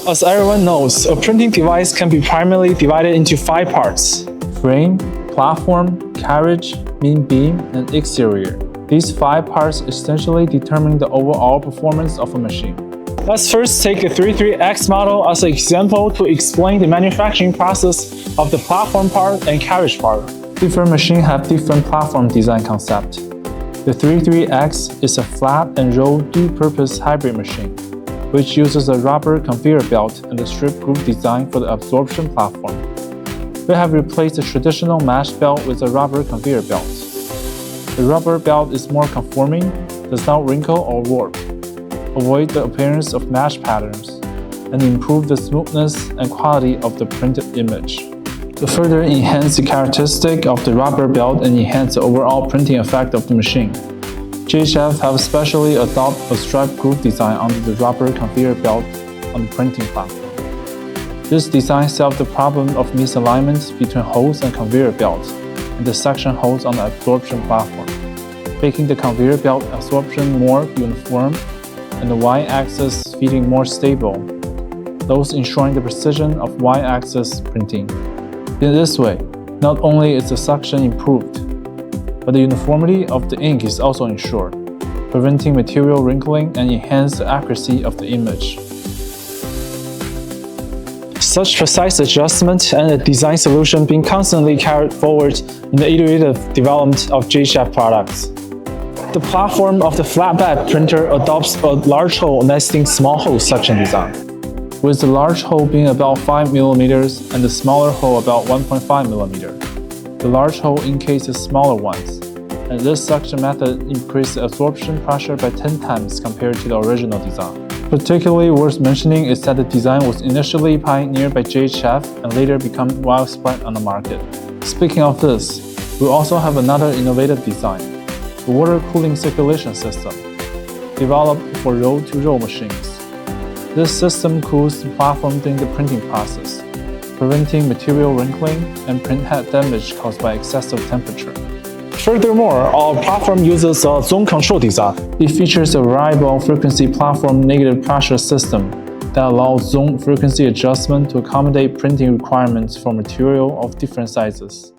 As everyone knows, a printing device can be primarily divided into 5 parts: frame, platform, carriage, main beam, and exterior. These 5 parts essentially determine the overall performance of a machine. Let's first take the 33X model as an example to explain the manufacturing process of the platform part and carriage part. Different machines have different platform design concept. The 33X is a flat and roll dual-purpose hybrid machine, which uses a rubber conveyor belt and a strip groove design for the absorption platform. We have replaced the traditional mesh belt with a rubber conveyor belt. The rubber belt is more conforming, does not wrinkle or warp, avoid the appearance of mesh patterns, and improve the smoothness and quality of the printed image. To further enhance the characteristic of the rubber belt and enhance the overall printing effect of the machine, JHF have specially adopted a strip groove design under the rubber conveyor belt on the printing platform. This design solves the problem of misalignment between holes and conveyor belt and the suction holes on the absorption platform, making the conveyor belt absorption more uniform and the y-axis feeding more stable, thus ensuring the precision of y-axis printing. In this way, not only is the suction improved, but the uniformity of the ink is also ensured, preventing material wrinkling and enhance the accuracy of the image. Such precise adjustment and a design solution being constantly carried forward in the iterative development of JHF products. The platform of the flatbed printer adopts a large hole nesting small hole suction design, with the large hole being about 5 mm and the smaller hole about 1.5 mm. The large hole encases smaller ones, and this suction method increases the absorption pressure by 10 times compared to the original design. Particularly worth mentioning is that the design was initially pioneered by JHF and later became widespread on the market. Speaking of this, we also have another innovative design, the water cooling circulation system, developed for roll-to-roll machines. This system cools the platform during the printing process, preventing material wrinkling and print head damage caused by excessive temperature. Furthermore, our platform uses a zone control design. It features a variable frequency platform negative pressure system that allows zone frequency adjustment to accommodate printing requirements for material of different sizes.